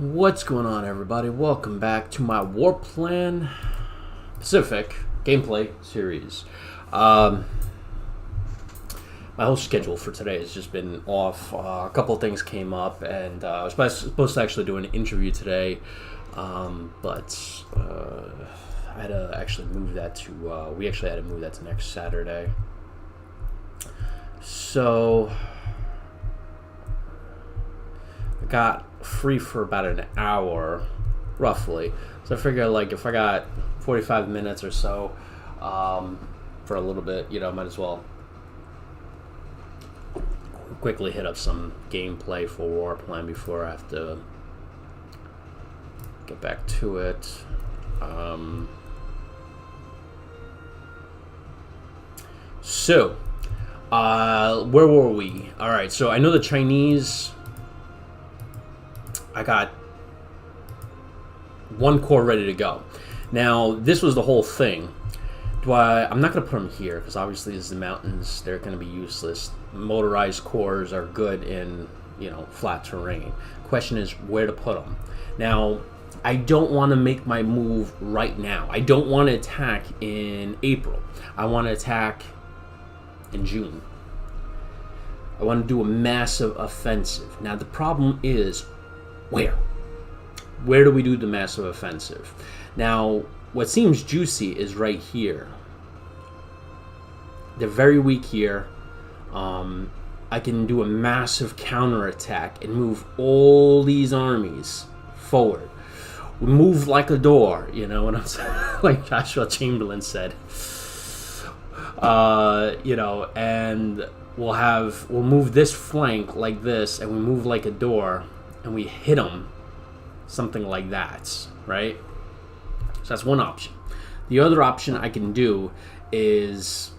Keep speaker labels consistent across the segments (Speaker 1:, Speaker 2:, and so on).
Speaker 1: What's going on, everybody? Welcome back to my Warplan Pacific gameplay series. My whole schedule for today has just been off. A couple of things came up, and I was supposed to actually do an interview today, but I had to actually move that to. We actually had to move that to next Saturday. So I got free for about an hour, roughly. So I figure, like, if I got 45 minutes or so for a little bit, might as well quickly hit up some gameplay for Warplan before I have to get back to it. So, where were we? Alright, so I know the Chinese... I got one core ready to go. Now, this was the whole thing. I'm not going to put them here, because obviously this is the mountains. They're going to be useless. Motorized cores are good in, flat terrain. Question is where to put them. Now, I don't want to make my move right now. I don't want to attack in April. I want to attack in June. I want to do a massive offensive. Now, the problem is, where do we do the massive offensive? Now, what seems juicy is right here. They're very weak here. I can do a massive counterattack and move all these armies forward. We move like a door, you know what I'm saying? Like Joshua Chamberlain said. And we'll move this flank like this, and we move like a door, and we hit them, something like that, right? So that's one option. The other option I can do is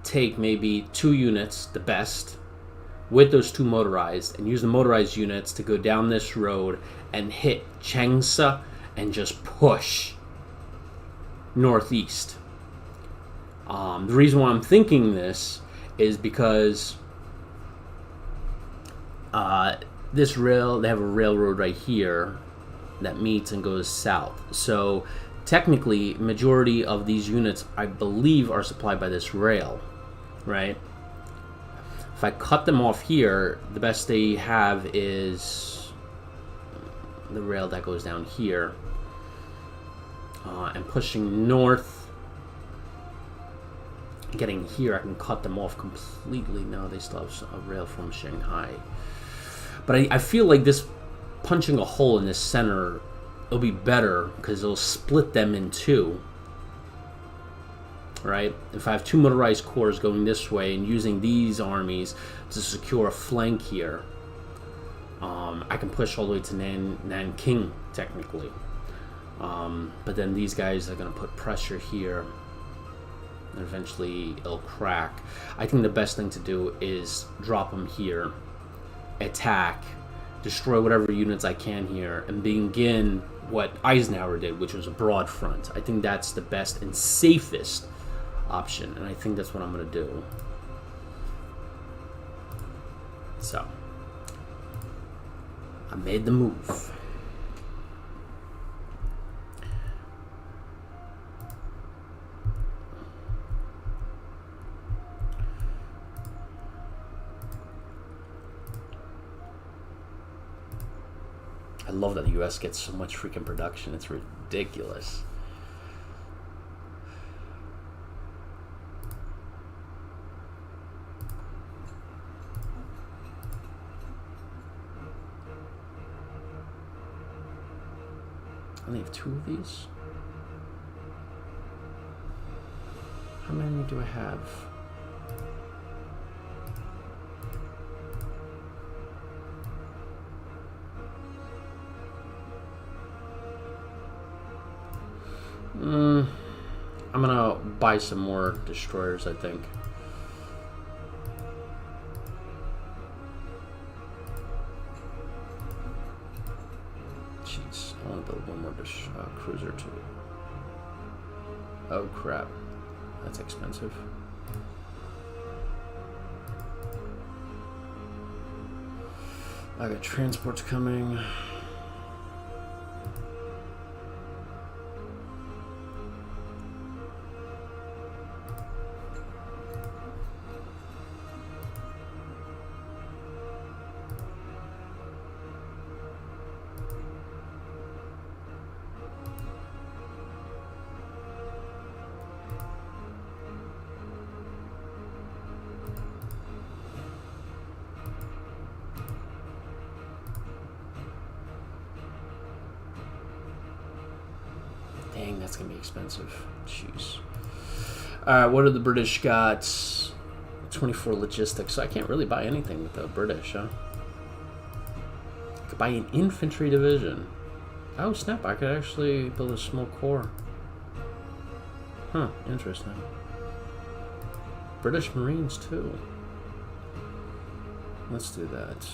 Speaker 1: take maybe 2 units, the best, with those 2 motorized, and use the motorized units to go down this road and hit Changsha and just push northeast. The reason why I'm thinking this is because they have a railroad right here that meets and goes south. So technically, majority of these units, I believe, are supplied by this rail, right? If I cut them off here, the best they have is the rail that goes down here, and pushing north. Getting here, I can cut them off completely. No, they still have a rail from Shanghai. But I feel like this punching a hole in this center will be better because it'll split them in 2. Right? If I have 2 motorized cores going this way and using these armies to secure a flank here, I can push all the way to Nanking, technically. But then these guys are going to put pressure here, and eventually it'll crack. I think the best thing to do is drop them here, attack, destroy whatever units I can here, and begin what Eisenhower did, which was a broad front. I think that's the best and safest option, and I think that's what I'm going to do. So, I made the move. I love that the US gets so much freaking production. It's ridiculous. I only have 2 of these. How many do I have? I'm gonna buy some more destroyers, I think. Jeez, I want to build one more cruiser too. Oh crap, that's expensive. I got transports coming. Dang, that's gonna be expensive. Jeez. Alright, what do the British got? 24 logistics, so I can't really buy anything with the British, huh? I could buy an infantry division. Oh snap, I could actually build a small corps. Huh, interesting. British Marines too. Let's do that.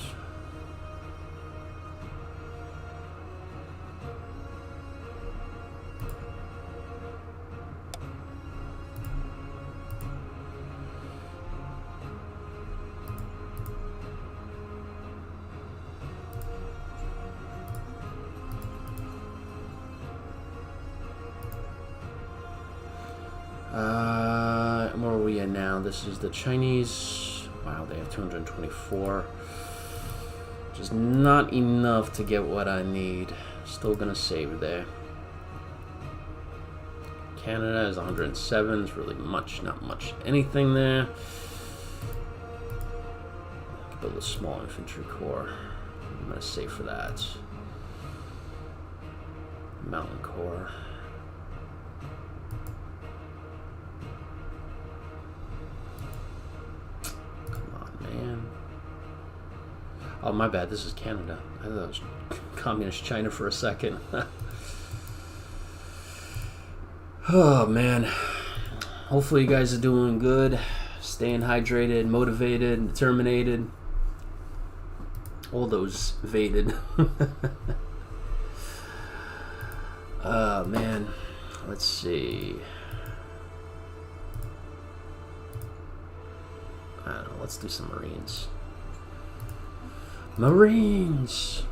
Speaker 1: Where are we at now? This is the Chinese. Wow, they have 224. Which is not enough to get what I need. Still gonna save there. Canada is 107. It's really much, not much anything there. Build a small infantry corps. I'm gonna save for that. Mountain corps. Oh, my bad. This is Canada. I thought it was communist China for a second. Oh, man. Hopefully you guys are doing good. Staying hydrated, motivated, determined. All those vated. Oh, man. Let's see. I don't know. Let's do some Marines. Marines!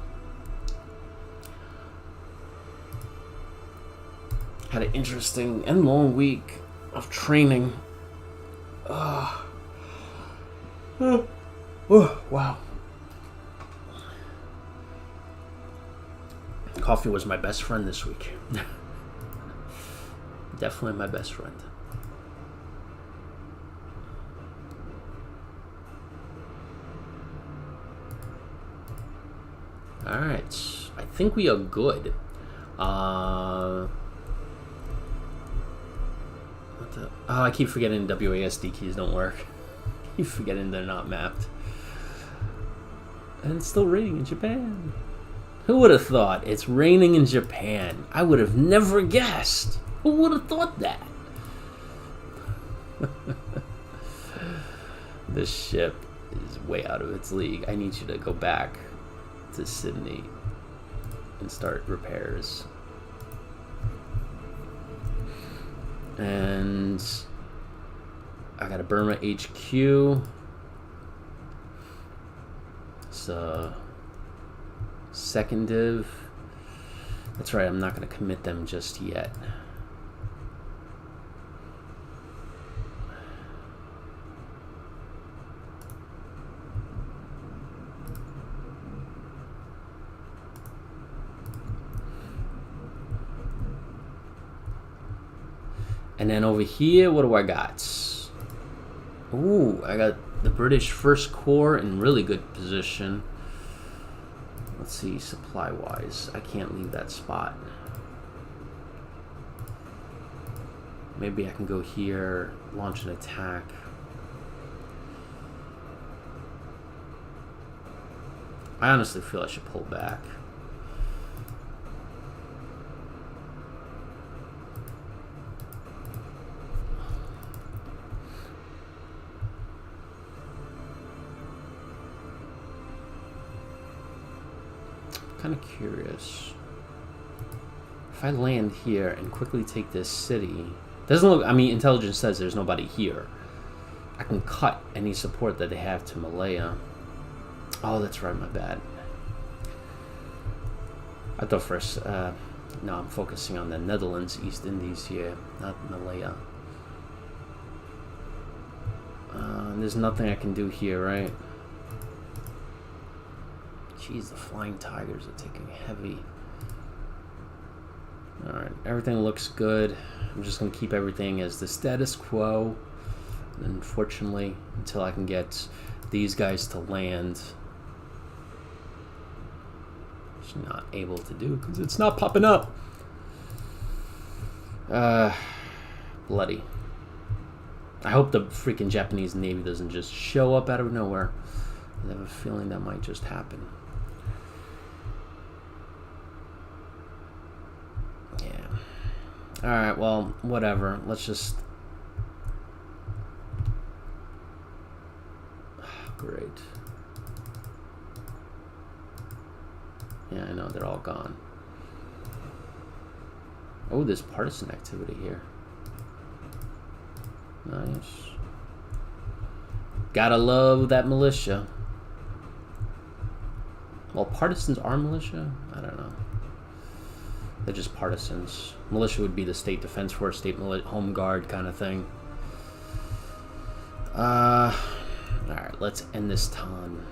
Speaker 1: Had an interesting and long week of training. Oh, wow. Coffee was my best friend this week. Definitely my best friend. Alright, I think we are good. What the? Oh, I keep forgetting WASD keys don't work. I keep forgetting they're not mapped. And it's still raining in Japan. Who would have thought it's raining in Japan? I would have never guessed. Who would have thought that? This ship is way out of its league. I need you to go back to Sydney and start repairs. And I got a Burma HQ. It's second div. That's right, I'm not going to commit them just yet. And then over here, what do I got? Ooh, I got the British First Corps in really good position. Let's see, supply-wise, I can't leave that spot. Maybe I can go here, launch an attack. I honestly feel I should pull back. Kind of curious. If I land here and quickly take this city, doesn't look. I mean, intelligence says there's nobody here. I can cut any support that they have to Malaya. Oh, that's right. My bad. I thought first. No, I'm focusing on the Netherlands, East Indies here, not Malaya. There's nothing I can do here, right? Jeez, the Flying Tigers are taking heavy. Alright, everything looks good. I'm just going to keep everything as the status quo. And unfortunately, until I can get these guys to land, which I'm not able to do because it's not popping up. Bloody. I hope the freaking Japanese Navy doesn't just show up out of nowhere. I have a feeling that might just happen. Yeah. Alright, well, whatever. Let's just... Great. Yeah, I know, they're all gone. Oh, there's partisan activity here. Nice. Gotta love that militia. Well, partisans are militia? I don't know. They're just partisans. Militia would be the state defense force, state home guard kind of thing. Alright, let's end this turn.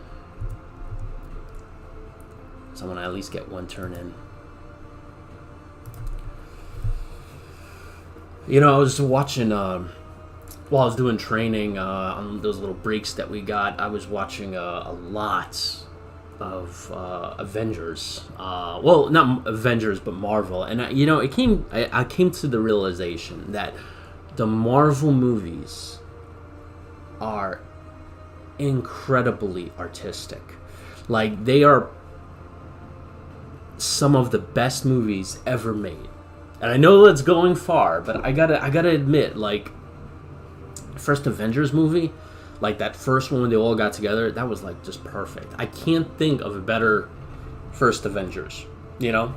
Speaker 1: So I'm gonna at least get one turn in. You know, I was watching, while I was doing training on those little breaks that we got, I was watching a lot of Avengers. Well, not Avengers, but Marvel. And, you know, I came to the realization that the Marvel movies are incredibly artistic. Like, they are some of the best movies ever made. And I know that's going far, but I gotta admit, like, first Avengers movie, like that first one when they all got together, that was like just perfect. I can't think of a better first Avengers, you know?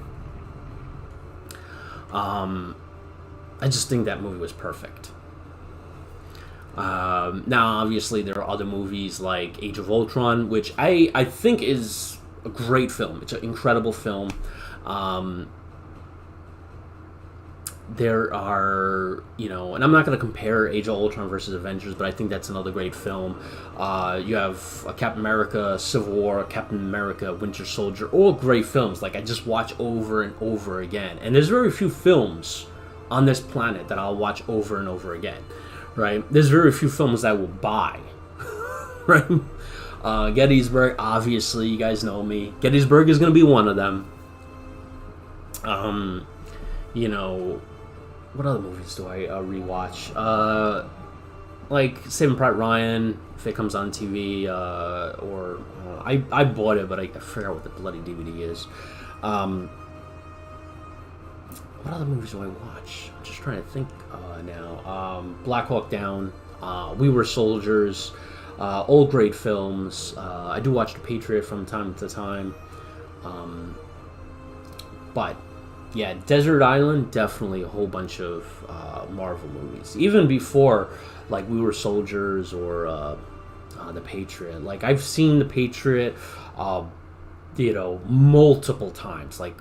Speaker 1: I just think that movie was perfect. Now, obviously, there are other movies like Age of Ultron, which I think is a great film. It's an incredible film. There are, you know, and I'm not going to compare Age of Ultron versus Avengers, but I think that's another great film. You have Captain America, Civil War, Captain America, Winter Soldier, all great films. Like, I just watch over and over again. And there's very few films on this planet that I'll watch over and over again, right? There's very few films that I will buy, right? Gettysburg, obviously, you guys know me. Gettysburg is going to be one of them. You know... What other movies do I rewatch? Like Saving Private Ryan, if it comes on TV, or I bought it, but I forgot what the bloody DVD is. What other movies do I watch? I'm just trying to think now. Black Hawk Down, We Were Soldiers, all great films. I do watch The Patriot from time to time, but. Yeah, Desert Island, definitely a whole bunch of Marvel movies. Even before, like, We Were Soldiers or The Patriot. Like, I've seen The Patriot, you know, multiple times. Like,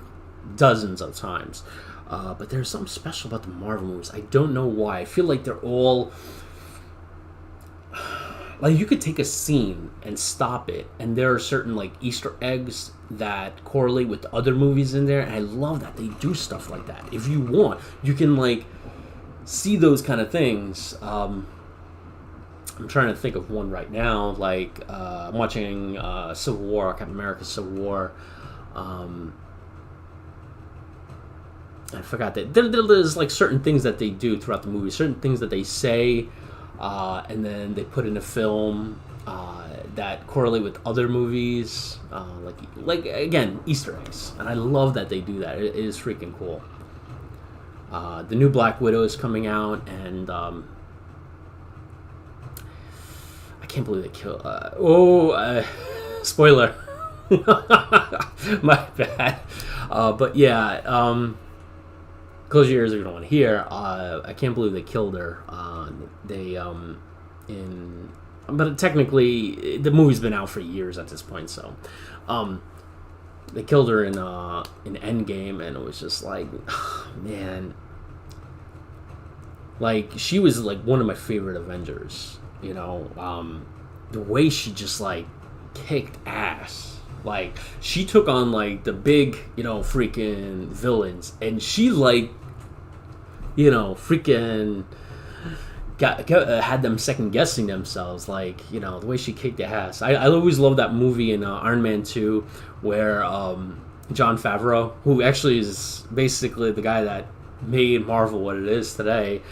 Speaker 1: dozens of times. But there's something special about the Marvel movies. I don't know why. I feel like they're all... Like, you could take a scene and stop it, and there are certain, like, Easter eggs that correlate with other movies in there, and I love that they do stuff like that. If you want, you can, like, see those kind of things. I'm trying to think of one right now. Like, I'm watching Civil War, Captain America Civil War. I forgot that there's, like, certain things that they do throughout the movie, certain things that they say, and then they put in a film that correlate with other movies, like again, Easter eggs, and I love that they do that. It is freaking cool. The new Black Widow is coming out, and I can't believe they killed. Spoiler. My bad. But yeah, close your ears if you don't want to hear. I can't believe they killed her. But technically, the movie's been out for years at this point, so. They killed her in Endgame, and it was just like, man, like she was like one of my favorite Avengers. You know, the way she just like kicked ass. Like she took on like the big, you know, freaking villains, and she like, you know, freaking had them second guessing themselves. Like, you know, the way she kicked ass. I always love that movie in Iron Man 2 where Jon Favreau, who actually is basically the guy that made Marvel what it is today,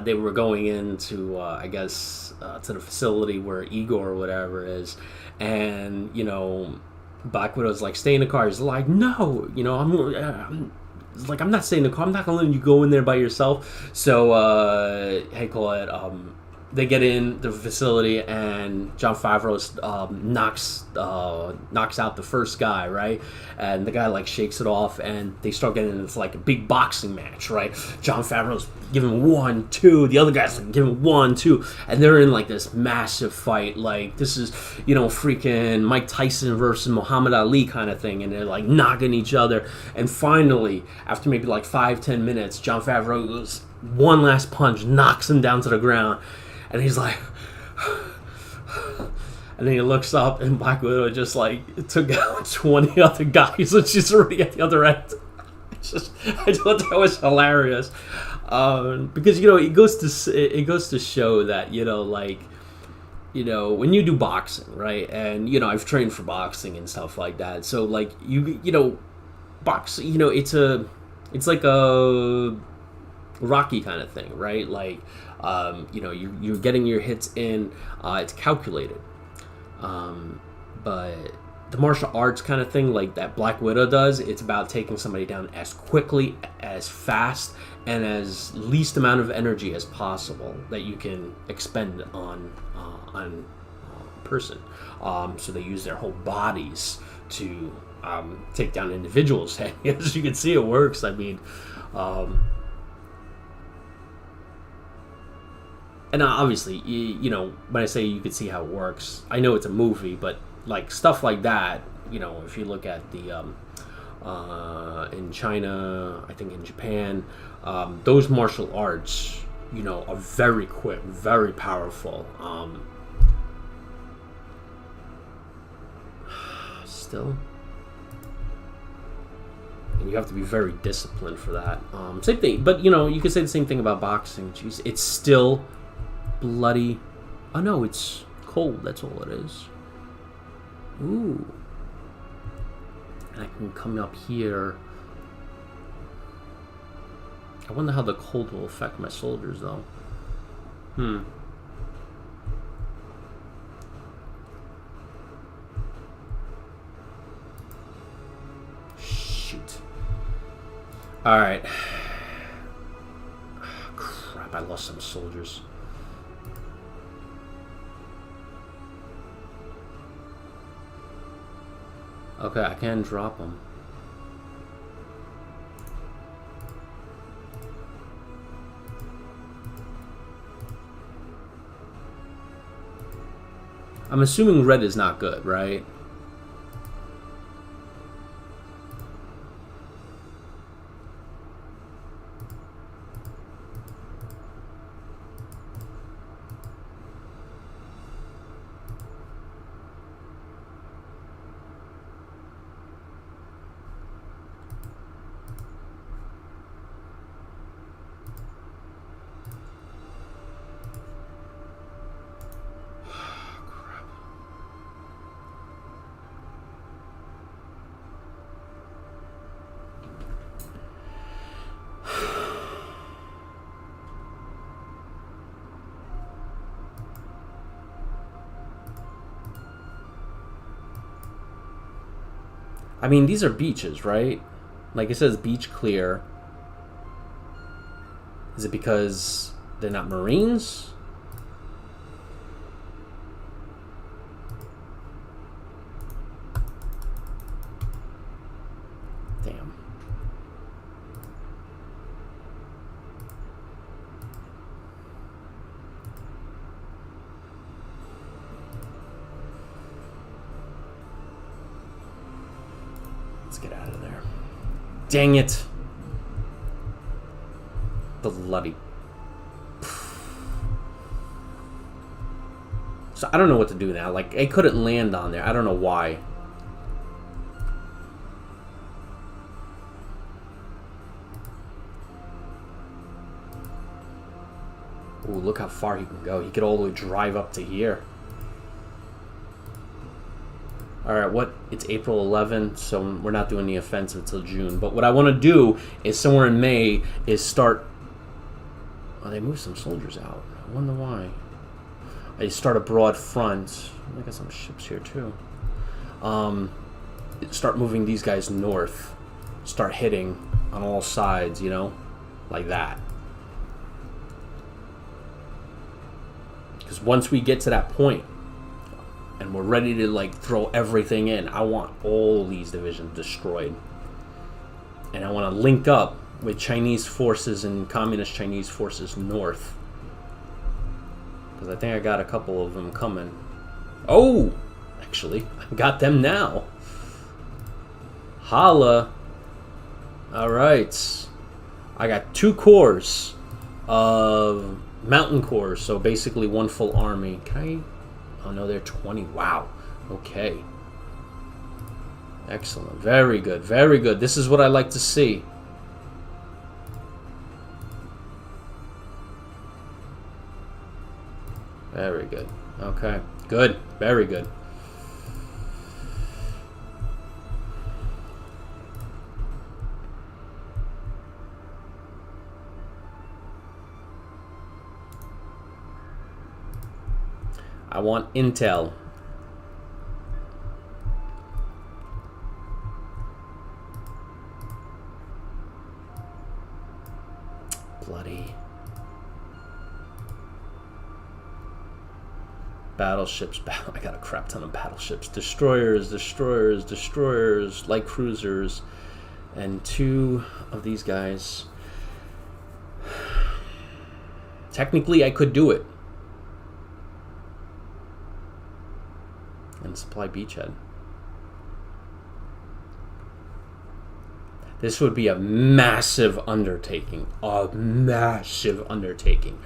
Speaker 1: they were going into I guess to the facility where Igor or whatever is, and you know Black Widow's like, stay in the car. He's like, no, you know, I'm not staying in the car. I'm not gonna let you go in there by yourself. So hey, call it. They get in the facility, and Jon Favreau knocks out the first guy, right? And the guy like shakes it off, and they start getting into like a big boxing match, right? Jon Favreau's giving 1, 2, the other guy's like giving 1, 2, and they're in like this massive fight. Like this is, you know, freaking Mike Tyson versus Muhammad Ali kind of thing, and they're like knocking each other. And finally, after maybe like 5-10 minutes, Jon Favreau goes one last punch, knocks him down to the ground. And he's like, and then he looks up, and Black Widow just like took out 20 other guys, and she's already at the other end. I thought that was hilarious, because you know it goes to show that, you know, like, you know, when you do boxing, right? And you know, I've trained for boxing and stuff like that. So like you know, boxing, you know, it's like a Rocky kind of thing, right? Like, you know, you're getting your hits in, it's calculated. But the martial arts kind of thing, like that Black Widow does, it's about taking somebody down as quickly, as fast, and as least amount of energy as possible that you can expend on a person. So they use their whole bodies to take down individuals. And as you can see, it works. I mean, and obviously, you know, when I say you could see how it works, I know it's a movie, but like stuff like that, you know, if you look at the in China, I think in Japan, those martial arts, you know, are very quick, very powerful. Still, and you have to be very disciplined for that. Same thing, but you know, you could say the same thing about boxing. Jeez, it's still bloody. Oh no, it's cold. That's all it is. Ooh, and I can come up here. I wonder how the cold will affect my soldiers, though. Shoot. All right. Crap! I lost some soldiers. Okay, I can drop them. I'm assuming red is not good, right? I mean, these are beaches, right? Like it says beach clear. Is it because they're not Marines? Damn. Let's get out of there. Dang it. Bloody. So I don't know what to do now. Like, I couldn't land on there. I don't know why. Ooh, look how far he can go. He could all the way drive up to here. Alright, what? It's April 11th, so we're not doing the offensive until June. But what I want to do is somewhere in May is start... Oh, they moved some soldiers out. I wonder why. I start a broad front. I got some ships here, too. Start moving these guys north. Start hitting on all sides, you know? Like that. Because once we get to that point and we're ready to like throw everything in, I want all these divisions destroyed. And I want to link up with Chinese forces and Communist Chinese forces north. Because I think I got a couple of them coming. Oh! Actually, I got them now. Holla. Alright. I got 2 corps of mountain corps, so basically 1 full army. Can I? Oh no, they're 20. Wow. Okay. Excellent. Very good. Very good. This is what I like to see. Very good. Okay. Good. Very good. I want intel. Bloody. Battleships. I got a crap ton of battleships. Destroyers, destroyers, destroyers, light cruisers, and 2 of these guys. Technically, I could do it. And supply beachhead. This would be a massive undertaking. A massive undertaking.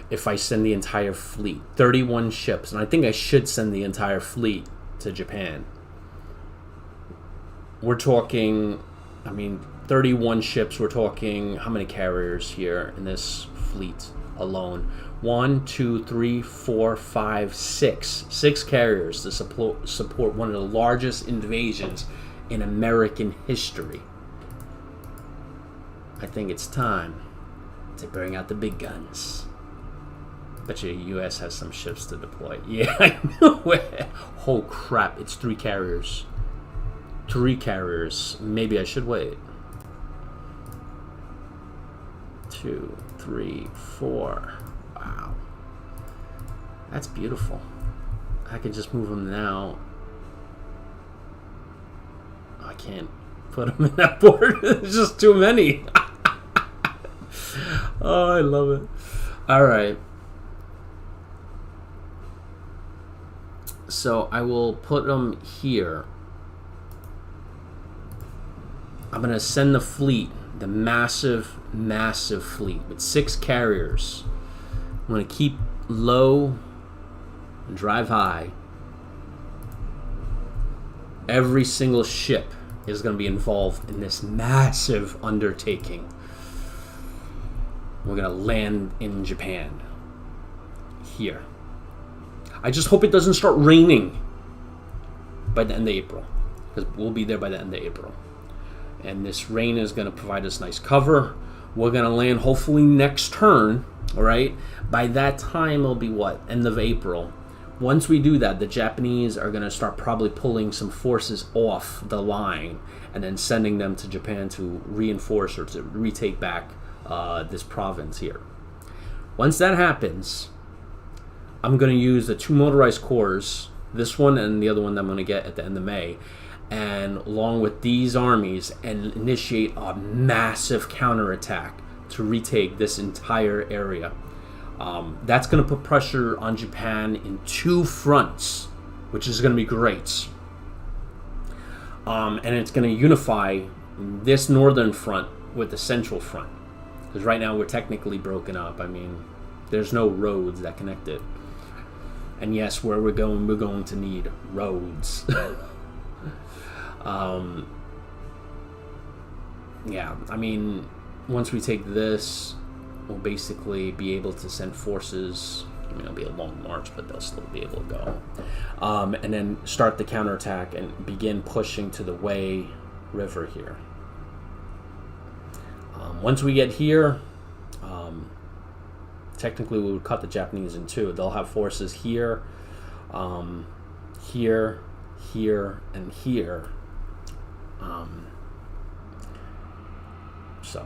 Speaker 1: If I send the entire fleet. 31 ships. And I think I should send the entire fleet to Japan. We're talking, I mean, 31 ships. We're talking, how many carriers here in this fleet alone? 1, 2, 3, 4, 5, 6. 6 carriers to support one of the largest invasions in American history. I think it's time to bring out the big guns. Bet you the U.S. has some ships to deploy. Yeah, I know it. Oh crap, it's 3 carriers. 3 carriers. Maybe I should wait. 2, 3, 4. Wow. That's beautiful. I can just move them now. I can't put them in that board. There's just too many. Oh, I love it. Alright. So I will put them here. I'm going to send the fleet, the massive, massive fleet with 6 carriers. I'm going to keep low and drive high. Every single ship is going to be involved in this massive undertaking. We're going to land in Japan. Here. I just hope it doesn't start raining by the end of April. Because we'll be there by the end of April. And this rain is going to provide us nice cover. We're going to land hopefully next turn. Alright? By that time, it'll be what? End of April. Once we do that, the Japanese are going to start probably pulling some forces off the line. And then sending them to Japan to reinforce or to retake back this province here. Once that happens, I'm going to use the 2 motorized corps, this one and the other one that I'm going to get at the end of May, and along with these armies, and initiate a massive counterattack to retake this entire area. That's going to put pressure on Japan in 2 fronts, which is going to be great. And it's going to unify this northern front with the central front. Because right now we're technically broken up. I mean, there's no roads that connect it. And yes, where we're going to need roads. Yeah, I mean, once we take this, we'll basically be able to send forces. I mean, it'll be a long march, but they'll still be able to go. And then start the counterattack and begin pushing to the Wei River here. Once we get here, technically we would cut the Japanese in two. They'll have forces here, here, and here. So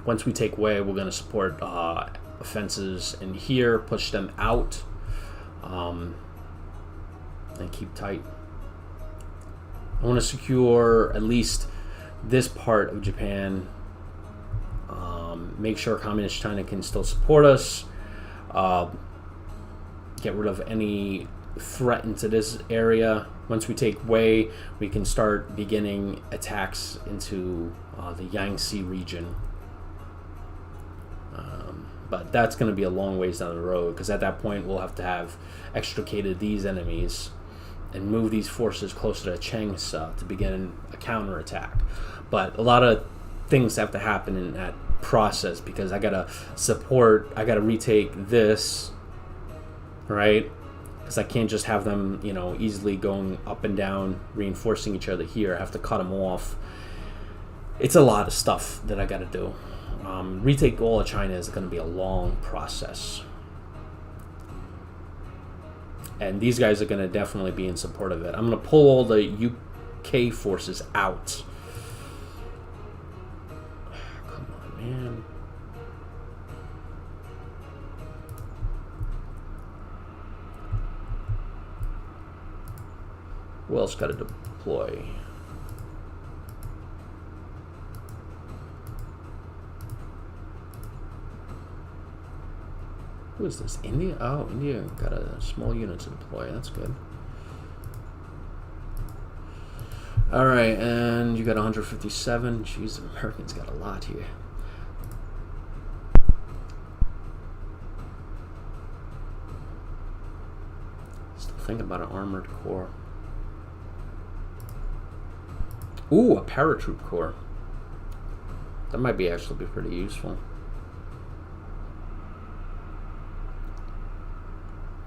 Speaker 1: once we take Wei, we're going to support offenses in here, push them out, and keep tight. I want to secure at least this part of Japan. Make sure Communist China can still support us. Get rid of any threat into this area. Once we take Wei, we can start beginning attacks into the Yangtze region. But that's going to be a long ways down the road, because at that point we'll have to have extricated these enemies and move these forces closer to Changsha to begin a counterattack. But a lot of things have to happen in that process, because I gotta retake this, right? Because I can't just have them, easily going up and down, reinforcing each other here. I have to cut them off. It's a lot of stuff that I gotta do. Retake all of China is going to be a long process. And these guys are going to definitely be in support of it. I'm going to pull all the UK forces out. Come on, man. Who else got to deploy? Who is this? India? Oh, India got a small unit to deploy. That's good. Alright, and you got 157. Jeez, the Americans got a lot here. Still thinking about an armored corps. Ooh, a paratroop corps. That might be actually be pretty useful.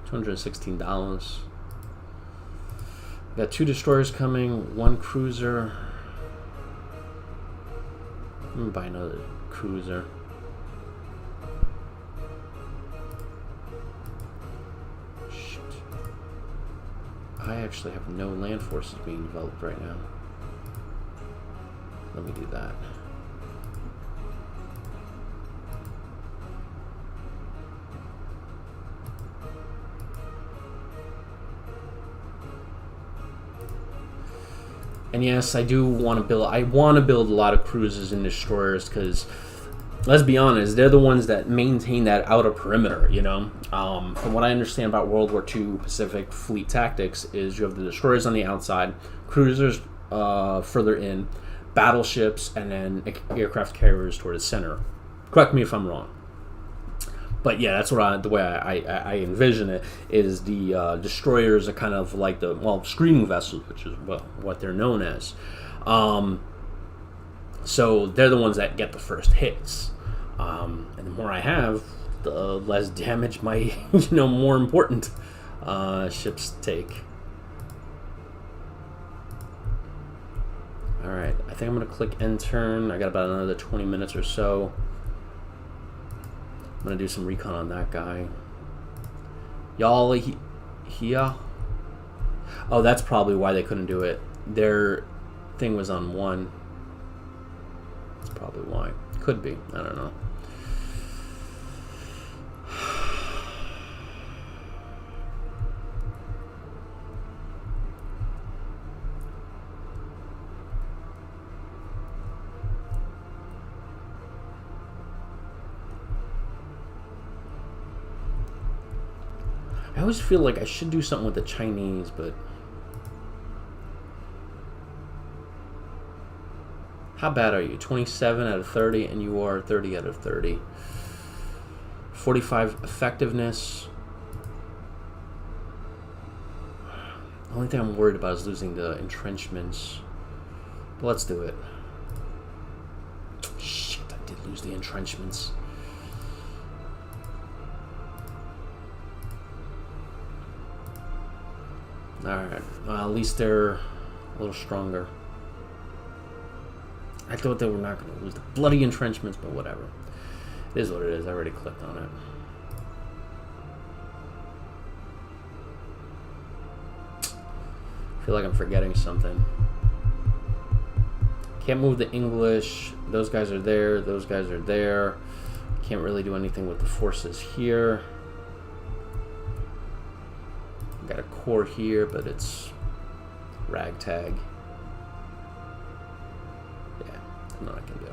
Speaker 1: $216. Got 2 destroyers coming, 1 cruiser. I'm gonna buy another cruiser. Shit. I actually have no land forces being developed right now. Let me do that. And yes, I do want to build. I want to build a lot of cruisers and destroyers, because let's be honest, they're the ones that maintain that outer perimeter. From what I understand about World War II Pacific Fleet tactics, is you have the destroyers on the outside, cruisers further in, battleships, and then aircraft carriers toward the center. Correct me if I'm wrong. But yeah, that's what the way I envision it, is the destroyers are kind of like the screening vessels, which is what they're known as. So they're the ones that get the first hits, and the more I have, the less damage my more important ships take. All right, I think I'm gonna click end turn. I got about another 20 minutes or so. I'm gonna do some recon on that guy. Y'all here? Oh, that's probably why they couldn't do it. Their thing was on 1. That's probably why. Could be. I don't know. I always feel like I should do something with the Chinese, but How bad are you? 27 out of 30, and you are 30 out of 30. 45 effectiveness. The only thing I'm worried about is losing the entrenchments. But let's do it. Shit, I did lose the entrenchments. Alright, well, at least they're a little stronger. I thought they were not going to lose the bloody entrenchments, but whatever. It is what it is. I already clicked on it. I feel like I'm forgetting something. Can't move the English. Those guys are there. Those guys are there. Can't really do anything with the forces here. Got a core here, but it's ragtag. Yeah, nothing I can do.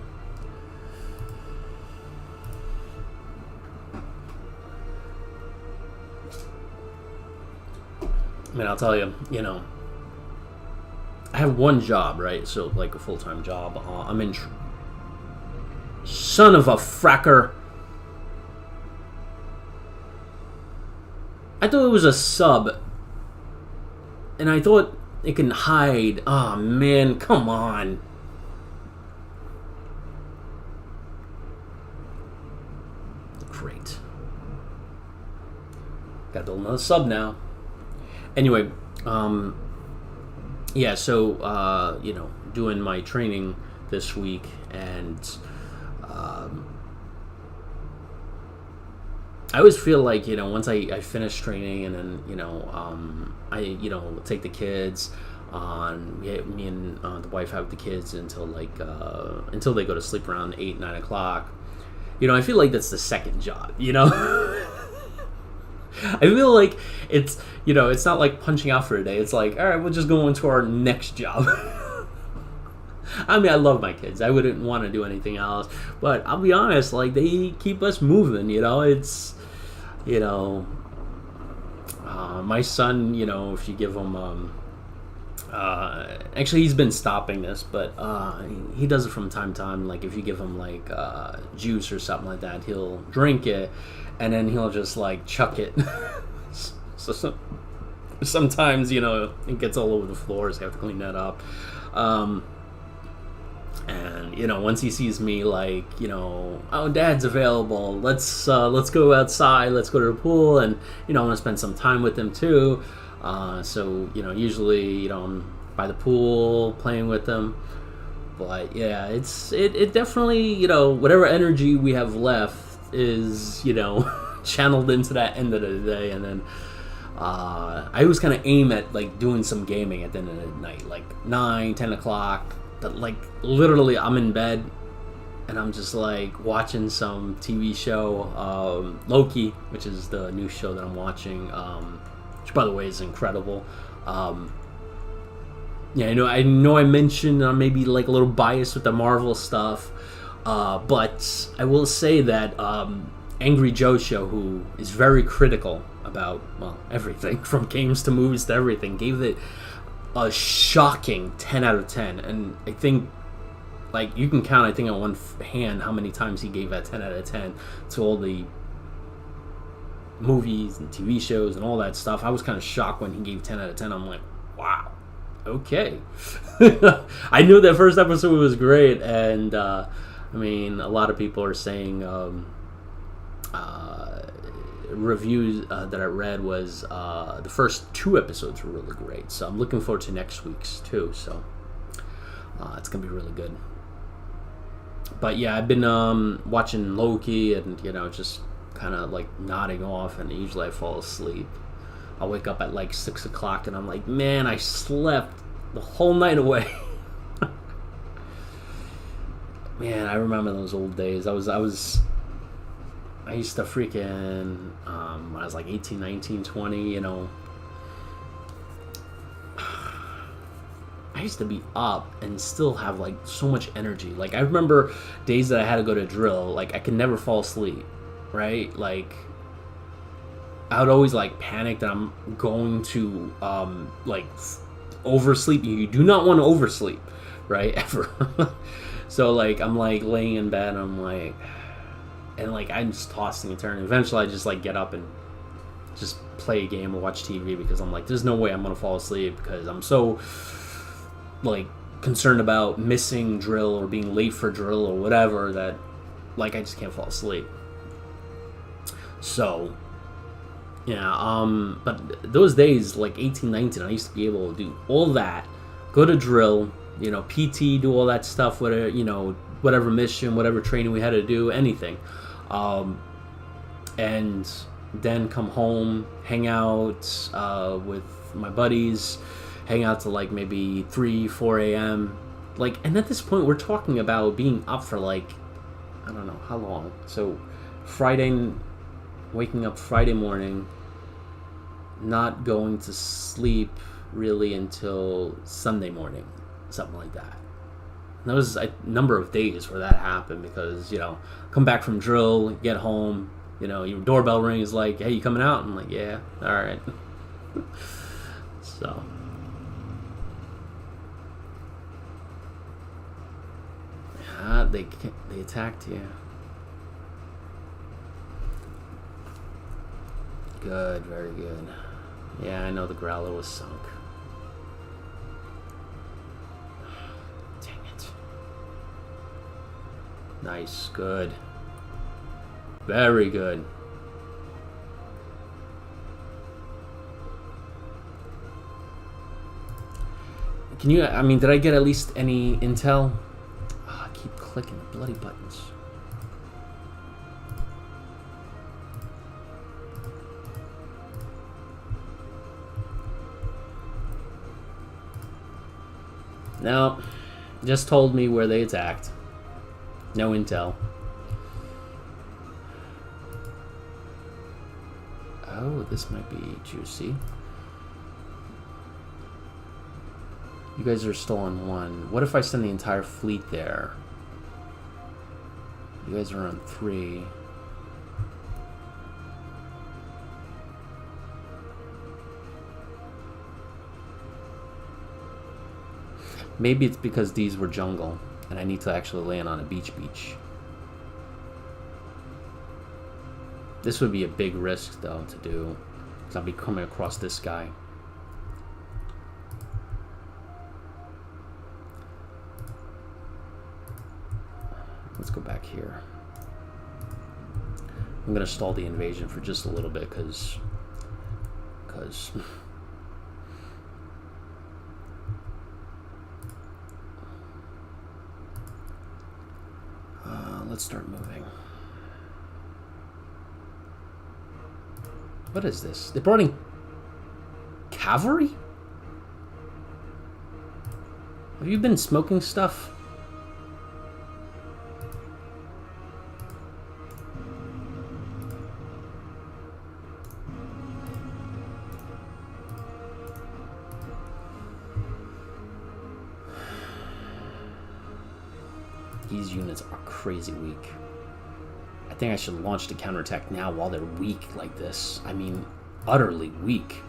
Speaker 1: I mean, I'll tell you, you know, I have one job, right? So, like a full-time job. I'm in... Son of a fracker. I thought it was a sub. And I thought it can hide. Oh, man, come on. Great. Gotta build another sub now. Anyway, yeah, so, you know, doing my training this week, and I always feel like, you know, once I finish training, and then, you know, I, you know, take the kids on, me and the wife have the kids until, like, until they go to sleep around 8, 9 o'clock. You know, I feel like that's the second job, you know? I feel like it's, you know, it's not like punching out for a day. It's like, all right, we'll just go into our next job. I mean, I love my kids. I wouldn't want to do anything else. But I'll be honest, like, they keep us moving, you know. It's, you know, my son, you know, if you give him, actually, he's been stopping this, but he does it from time to time. Like, if you give him, like, juice or something like that, he'll drink it, and then he'll just, like, chuck it. so sometimes, you know, it gets all over the floors. I have to clean that up. And, you know, once he sees me, like, you know, oh, Dad's available, let's go outside, let's go to the pool, and, you know, I want to spend some time with him, too. So, you know, usually, you know, I'm by the pool playing with them. But, yeah, it definitely, you know, whatever energy we have left is, you know, channeled into that end of the day. And then I always kind of aim at, like, doing some gaming at the end of the night, like 9, 10 o'clock. But, like, literally I'm in bed and I'm just, like, watching some TV show, Loki, which is the new show that I'm watching, which, by the way, is incredible. Yeah, I know I mentioned I'm maybe, like, a little biased with the Marvel stuff, but I will say that Angry Joe Show, who is very critical about, well, everything, from games to movies to everything, gave it a shocking 10 out of 10. And I think, like, you can count, I think, on one hand how many times he gave that 10 out of 10 to all the movies and TV shows and all that stuff. I was kind of shocked when he gave 10 out of 10. I'm like, wow, okay. I knew that first episode was great, and I mean, a lot of people are saying reviews that I read was the first 2 episodes were really great, so I'm looking forward to next week's too, so it's gonna be really good. But yeah, I've been watching Loki, and, you know, just kind of like nodding off, and usually I fall asleep. I'll wake up at like 6 o'clock and I'm like, man, I slept the whole night away. Man, I remember those old days. I used to freaking, when I was like 18, 19, 20, you know, I used to be up and still have, like, so much energy. Like, I remember days that I had to go to drill, like, I could never fall asleep, right? Like, I would always, like, panic that I'm going to, like, oversleep. You do not want to oversleep, right? Ever. So like I'm like laying in bed, I'm like, and like I'm just tossing and turning. Eventually I just like get up and just play a game or watch TV because I'm like, there's no way I'm gonna fall asleep because I'm so like concerned about missing drill or being late for drill or whatever that like I just can't fall asleep. So yeah, but those days like 18, 19, I used to be able to do all that, go to drill, you know, PT, do all that stuff, whatever, you know, whatever mission, whatever training we had to do, anything, and then come home, hang out with my buddies, hang out to like maybe 3, 4 a.m. Like, and at this point, we're talking about being up for like, I don't know how long. So, waking up Friday morning, not going to sleep really until Sunday morning, something like that. And there was a number of days where that happened because, you know, come back from drill, get home, you know, your doorbell rings like, hey, you coming out? I'm like, yeah, all right. So. Yeah, they attacked you. Good, very good. Yeah, I know the Growler was sunk. Dang it. Nice, good. Very good. Can you, I mean, did I get at least any intel? Oh, I keep clicking the bloody buttons. No, just told me where they attacked. No intel. Oh, this might be juicy. You guys are still on 1. What if I send the entire fleet there? You guys are on 3. Maybe it's because these were jungle, and I need to actually land on a beach. This would be a big risk, though, to do, because I'll be coming across this guy. Let's go back here. I'm going to stall the invasion for just a little bit, because let's start moving. What is this? They brought in cavalry? Have you been smoking stuff? These units are crazy weak. I think I should launch the counterattack now while they're weak like this. I mean, utterly weak.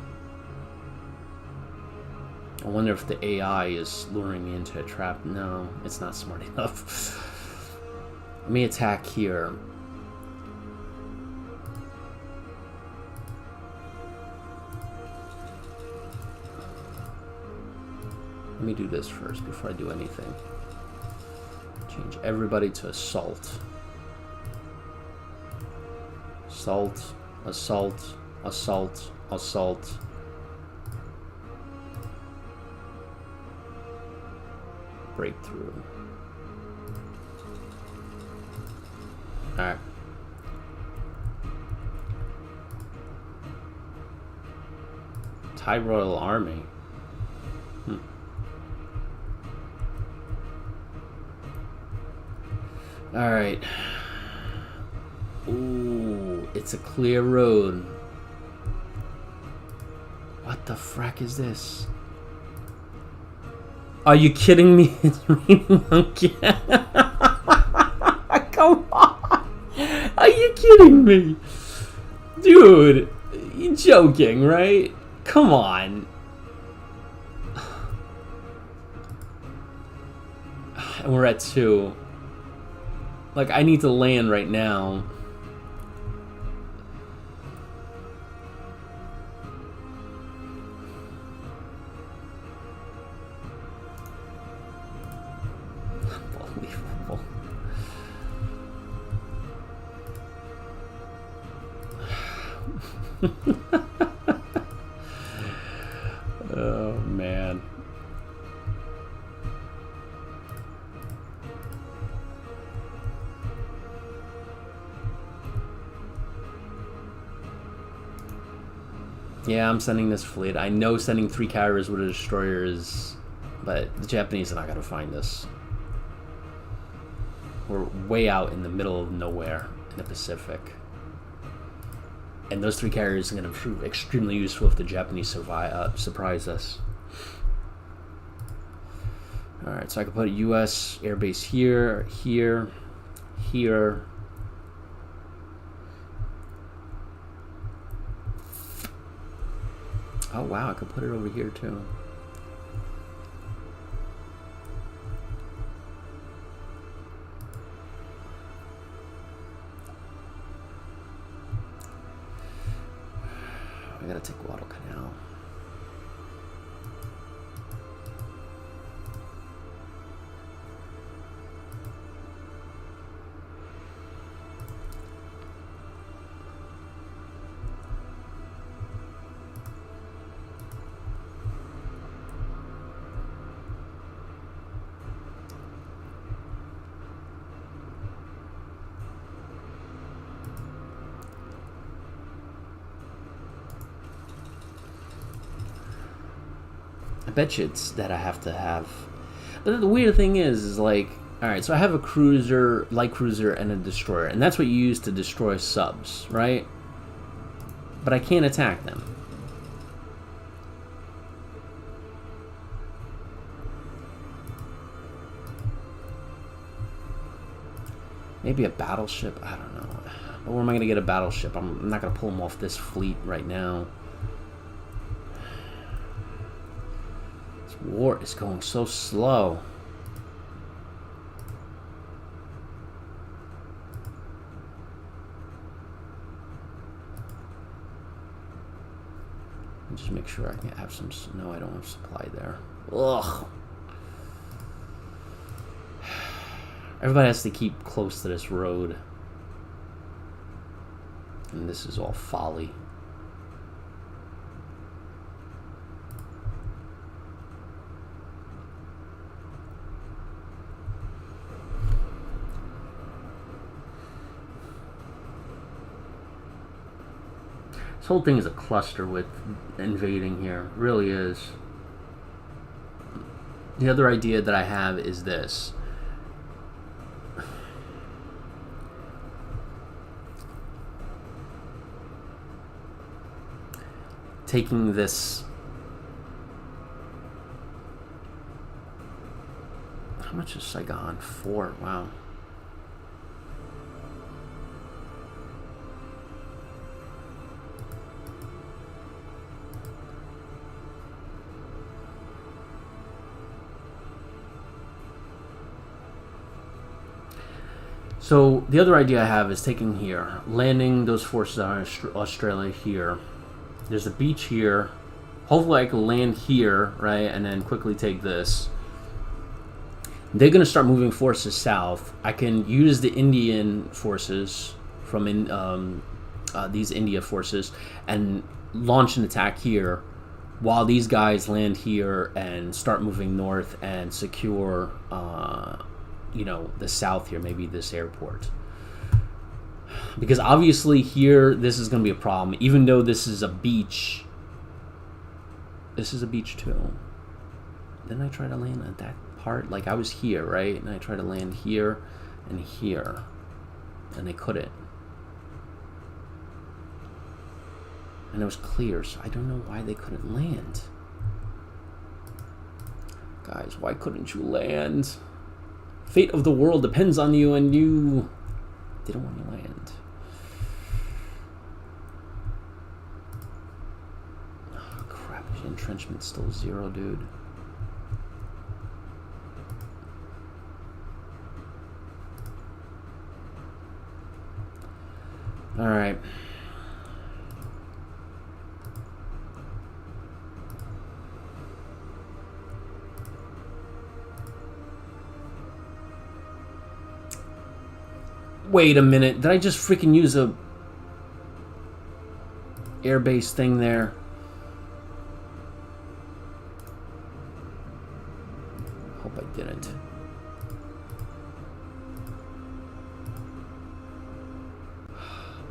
Speaker 1: I wonder if the AI is luring me into a trap. No, it's not smart enough. Let me attack here. Let me do this first before I do anything. Change everybody to assault. Assault, assault, assault, assault. Breakthrough. Alright. Thai Royal Army. Alright. Ooh, it's a clear road. What the frack is this? Are you kidding me? It's raining monkey. Come on. Are you kidding me? Dude, you're joking, right? Come on. And we're at 2. Like, I need to land right now. Unbelievable. Oh, man. Yeah, I'm sending this fleet. I know sending 3 carriers with a destroyer is... But the Japanese are not going to find this. We're way out in the middle of nowhere in the Pacific. And those 3 carriers are going to prove extremely useful if the Japanese surprise us. Alright, so I can put a U.S. airbase here, here, here. Oh wow, I could put it over here too. I gotta take Guadalcanal. I bet you it's that I have to have. But the weird thing is like, alright, so I have a cruiser, light cruiser, and a destroyer. And that's what you use to destroy subs, right? But I can't attack them. Maybe a battleship? I don't know. But where am I going to get a battleship? I'm not going to pull them off this fleet right now. War is going so slow. Just make sure I can have some. No, I don't have supply there. Ugh. Everybody has to keep close to this road. And this is all folly. This whole thing is a cluster with invading here. It really is. The other idea that I have is this. Taking this... How much is Saigon? 4. Wow. So the other idea I have is taking here, landing those forces on Australia here. There's a beach here. Hopefully I can land here, right, and then quickly take this. They're going to start moving forces south. I can use the Indian forces from these India forces and launch an attack here while these guys land here and start moving north and secure you know, the south here, maybe this airport. Because obviously here, this is going to be a problem. Even though this is a beach. This is a beach too. Didn't I try to land at that part? Like I was here, right? And I tried to land here and here. And they couldn't. And it was clear, so I don't know why they couldn't land. Guys, why couldn't you land? Fate of the world depends on you, and you didn't want to land. Oh, crap. Entrenchment's still 0, dude. All right. Wait a minute. Did I just freaking use a airbase thing there? Hope I didn't.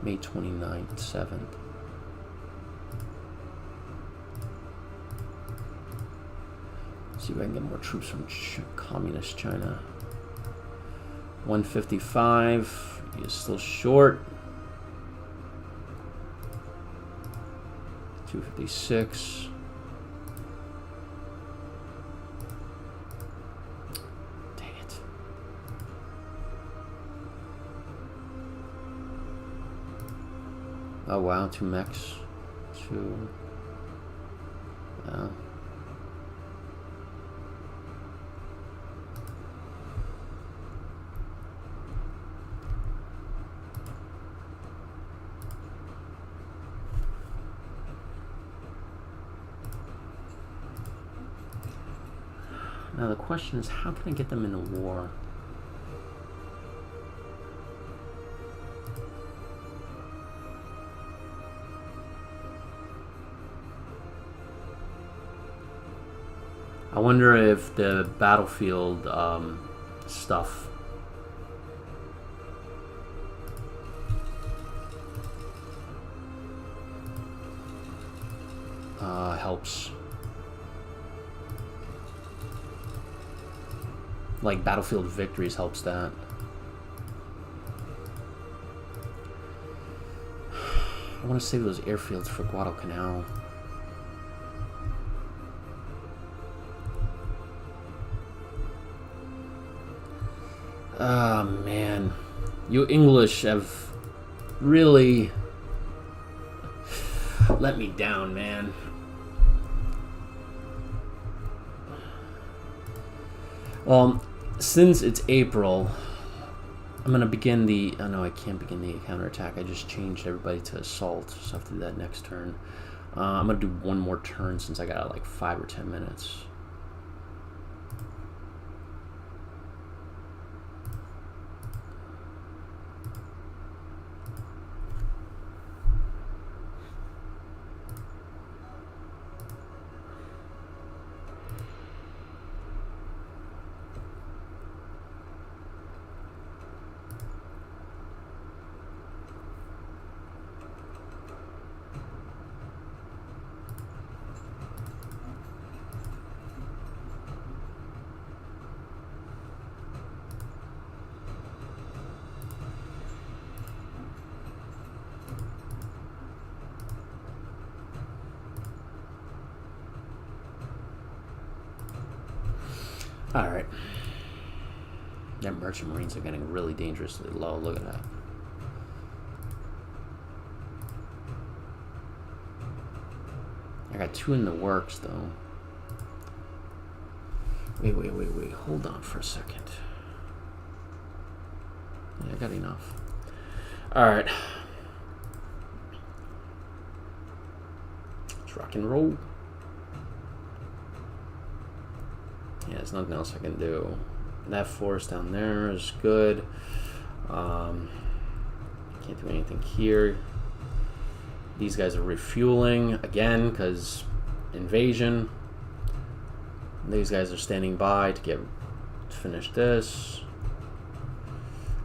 Speaker 1: May 29th, 7th. See if I can get more troops from Communist China. 155. He is still short. 256. Dang it. Oh wow, 2 mechs. 2. Wow. Now the question is, how can I get them in a war? I wonder if the battlefield stuff helps. Like Battlefield Victories helps that. I want to save those airfields for Guadalcanal. Ah, man. You English have really let me down, man. Well, since it's April, I'm going to begin the... Oh, no, I can't begin the counterattack. I just changed everybody to assault, so I have to do that next turn. I'm going to do one more turn since I got like 5 or 10 minutes. Alright. Yeah, merchant marines are getting really dangerously low. Look at that. I got 2 in the works, though. Wait. Hold on for a second. Yeah, I got enough. Alright. Let's rock and roll. Yeah, there's nothing else I can do. That forest down there is good. Can't do anything here. These guys are refueling again because invasion. These guys are standing by to finish this.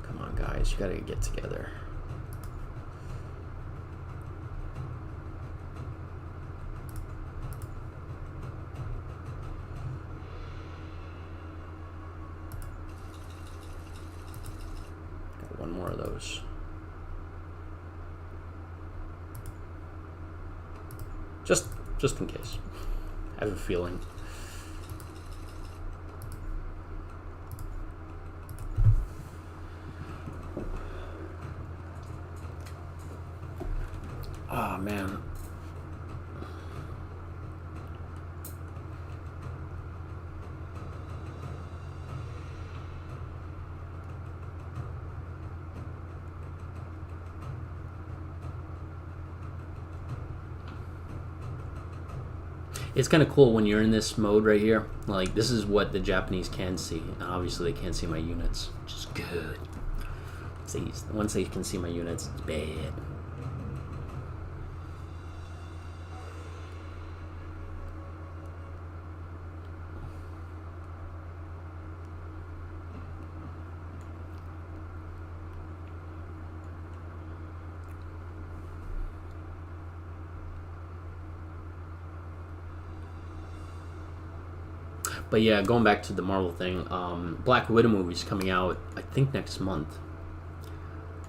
Speaker 1: Come on, guys, you gotta get together. One more of those. Just in case. I have a feeling. Oh man. It's kind of cool when you're in this mode right here. Like, this is what the Japanese can see. Obviously, they can't see my units, which is good. Once they can see my units, it's bad. But yeah, going back to the Marvel thing, Black Widow movie's coming out, I think, next month.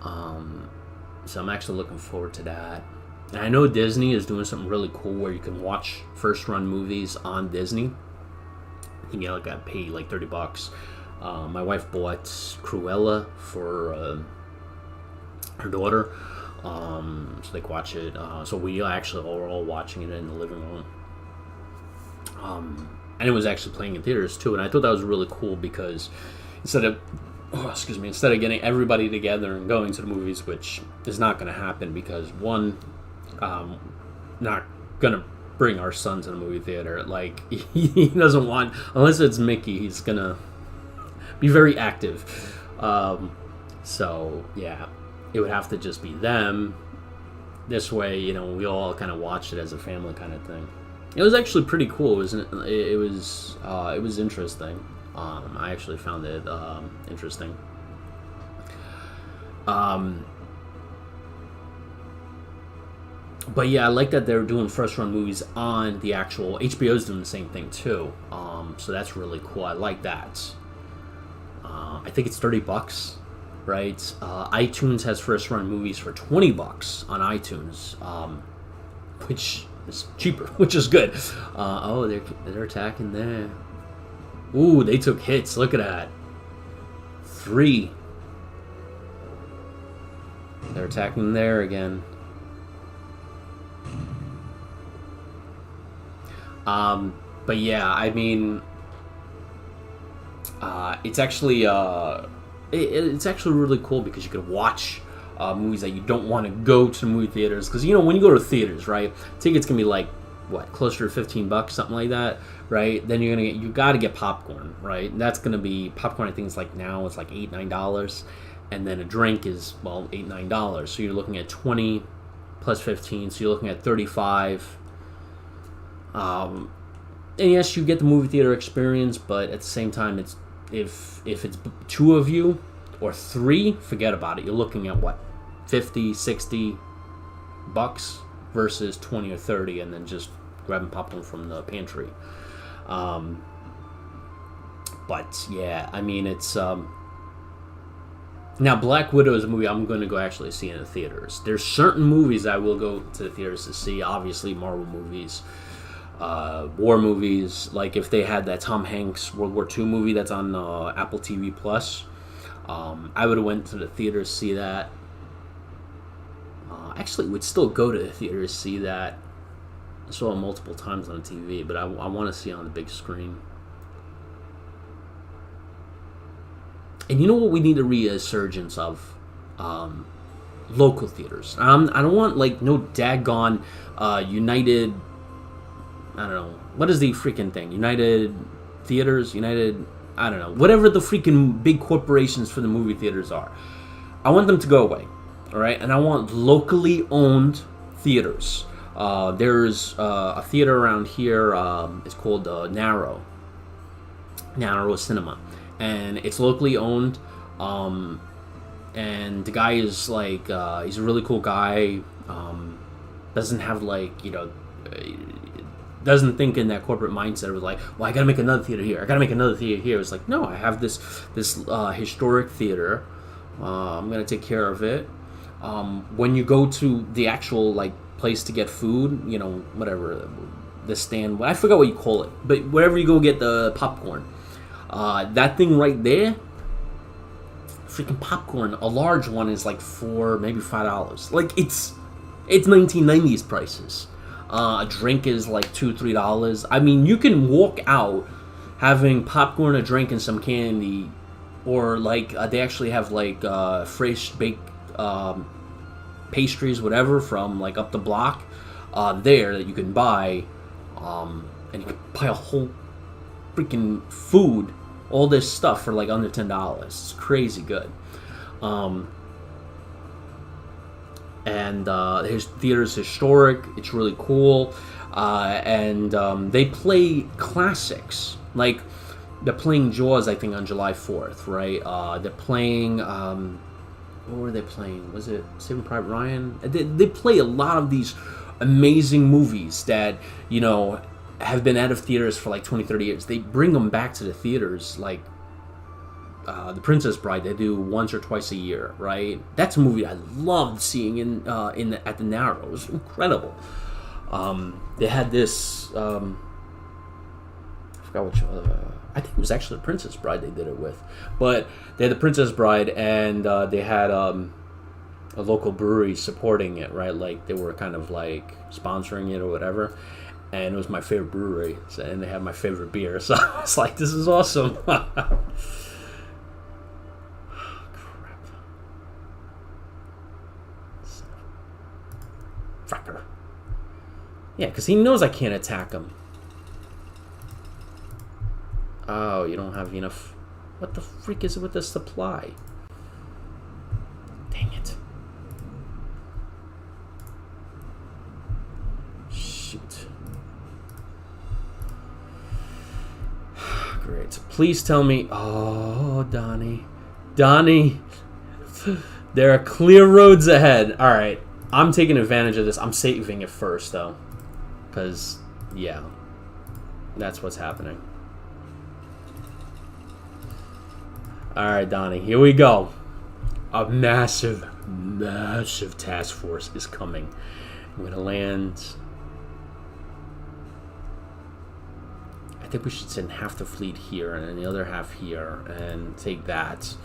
Speaker 1: So I'm actually looking forward to that. And I know Disney is doing something really cool where you can watch first-run movies on Disney. You know, like I paid like $30. My wife bought Cruella for her daughter, so they can watch it. So we actually are all watching it in the living room. And it was actually playing in theaters too, and I thought that was really cool because instead of getting everybody together and going to the movies, which is not going to happen because one, not going to bring our son to the movie theater. Like, he doesn't want, unless it's Mickey, he's going to be very active. So yeah, it would have to just be them. This way, you know, we all kind of watched it as a family kind of thing. It was actually pretty cool. It was interesting. I actually found it interesting. But yeah, I like that they're doing first run movies on the actual HBO's doing the same thing too. So that's really cool. I like that. I think it's $30, right? iTunes has first run movies for $20 on iTunes, which is cheaper, which is good. Oh, they're attacking there. Ooh, they took hits. Look at that. 3. They're attacking there again. But yeah, I mean, it's actually it's actually really cool because you can watch movies that you don't want to go to the movie theaters, because you know when you go to theaters, right, tickets can be like what, closer to $15, something like that, right? Then you gotta get popcorn, right? And that's gonna be popcorn. I think it's like now it's like $8-9, and then a drink is $8-9. So you're looking at 20 plus 15, so you're looking at 35. And yes, you get the movie theater experience, but at the same time, it's if it's 2 of you or 3, forget about it. You're looking at what, $50-60 versus 20 or 30, and then just grabbing popcorn from the pantry. But yeah, I mean, it's now Black Widow is a movie I'm going to go actually see in the theaters. There's certain movies I will go to the theaters to see. Obviously, Marvel movies, war movies. Like if they had that Tom Hanks World War II movie that's on Apple TV Plus, I would have went to the theaters to see that. Actually, would still go to the theaters to see that. I saw it multiple times on TV, but I want to see it on the big screen. And you know what we need a resurgence of? Local theaters. I don't want like no daggone United. I don't know. What is the freaking thing? United Theaters? United. I don't know. Whatever the freaking big corporations for the movie theaters are. I want them to go away. All right? And I want locally owned theaters. There's a theater around here. It's called Narrow Cinema. And it's locally owned. And the guy is like, he's a really cool guy. Doesn't have like, you know, doesn't think in that corporate mindset. It was like, well, I gotta make another theater here. I gotta make another theater here. It's like, no, I have this historic theater. I'm gonna take care of it. When you go to the actual like place to get food, you know, whatever, the stand, I forgot what you call it, but wherever you go get the popcorn, that thing right there, freaking popcorn, a large one is like $4, maybe $5. Like it's 1990s prices. A drink is like $2-3. I mean, you can walk out having popcorn, a drink, and some candy, or like they actually have like fresh baked pastries, whatever, from like up the block there that you can buy. and you can buy a whole freaking food, all this stuff for like under $10. It's crazy good. And his theater's historic. It's really cool. And they play classics. Like, they're playing Jaws, I think, on July 4th, right? They're playing... what were they playing? Was it Saving Private Ryan? They play a lot of these amazing movies that, you know, have been out of theaters for like 20, 30 years. They bring them back to the theaters, like The Princess Bride. They do once or twice a year, right? That's a movie I loved seeing at the Narrow. It was incredible. They had this. I forgot which. I think it was actually The Princess Bride they did it with, but they had The Princess Bride, and they had a local brewery supporting it, right? Like, they were kind of like sponsoring it or whatever. And it was my favorite brewery, and they had my favorite beer. So I was like, this is awesome. Crap. Fracker. Yeah, because he knows I can't attack him. Oh, you don't have enough. What the freak is it with the supply? Dang it. Shoot. Great. Please tell me. Oh, Donnie. Donnie. There are clear roads ahead. Alright. I'm taking advantage of this. I'm saving it first, though. Because, yeah. That's what's happening. Alright, Donnie. Here we go. A massive, massive task force is coming. I'm going to land... I think we should send half the fleet here and then the other half here and take that.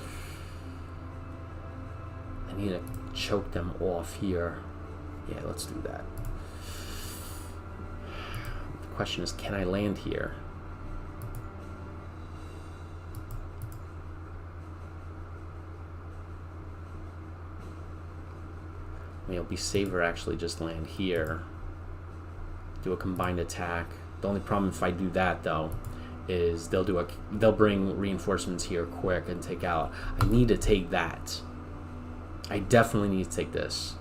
Speaker 1: I need to choke them off here. Yeah, let's do that. The question is, can I land here? I mean, it'll be safer actually just land here. Do a combined attack. The only problem if I do that, though, is they'll bring reinforcements here quick and take out. I need to take that. I definitely need to take this.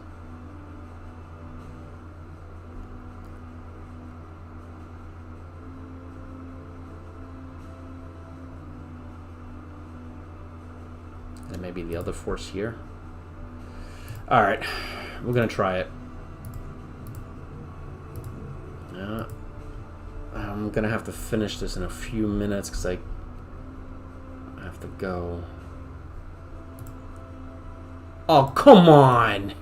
Speaker 1: And maybe the other force here. All right, we're gonna try it. I'm gonna have to finish this in a few minutes because I have to go. Oh, come on!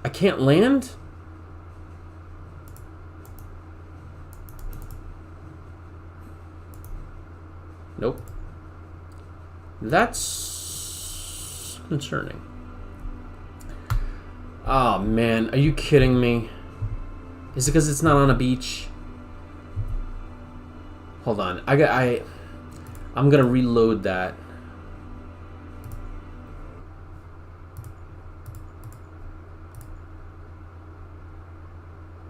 Speaker 1: I can't land? Nope. That's concerning. Oh man, are you kidding me? Is it because it's not on a beach? Hold on, I'm gonna reload that.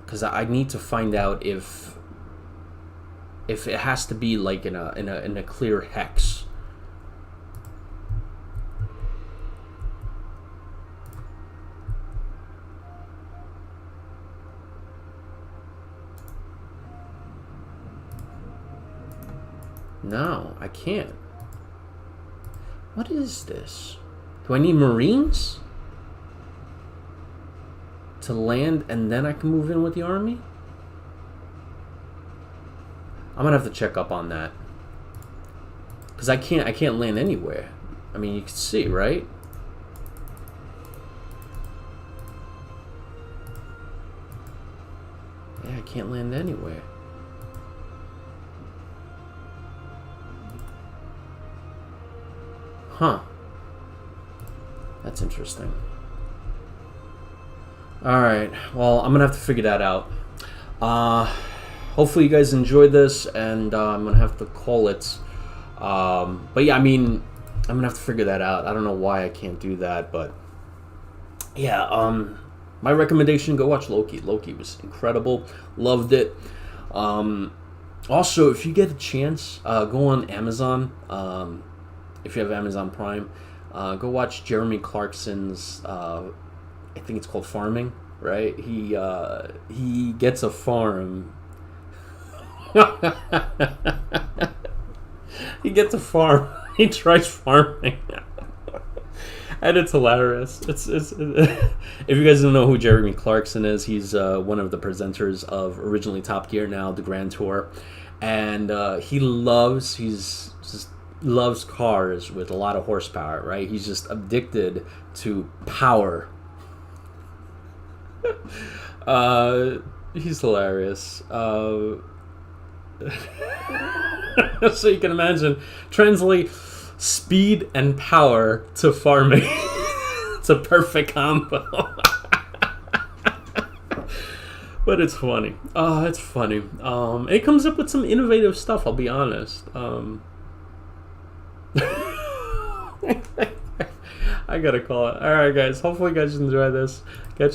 Speaker 1: Because I need to find out if it has to be like in a clear hex. No, I can't. What is this? Do I need Marines to land and then I can move in with the army? I'm gonna have to check up on that because I can't land anywhere. I mean, you can see, right? Yeah, I can't land anywhere. Huh. That's interesting. Alright, well, I'm gonna have to figure that out. Hopefully you guys enjoyed this, and I'm gonna have to call it. But yeah, I mean, I'm gonna have to figure that out. I don't know why I can't do that, but yeah. My recommendation: go watch Loki. Loki was incredible. Loved it. Also, if you get a chance, go on Amazon. If you have Amazon Prime, go watch Jeremy Clarkson's. I think it's called Farming. Right? He gets a farm. He gets a farm. He tries farming. And it's hilarious. It's if you guys don't know who Jeremy Clarkson is, he's one of the presenters of originally Top Gear, now the Grand Tour, and he's just loves cars with a lot of horsepower. Right? He's just addicted to power. He's hilarious. So you can imagine, translate speed and power to farming. It's a perfect combo. But it's funny. It's funny. It comes up with some innovative stuff, I'll be honest. I gotta call it. Alright guys, hopefully you guys enjoy this. Catch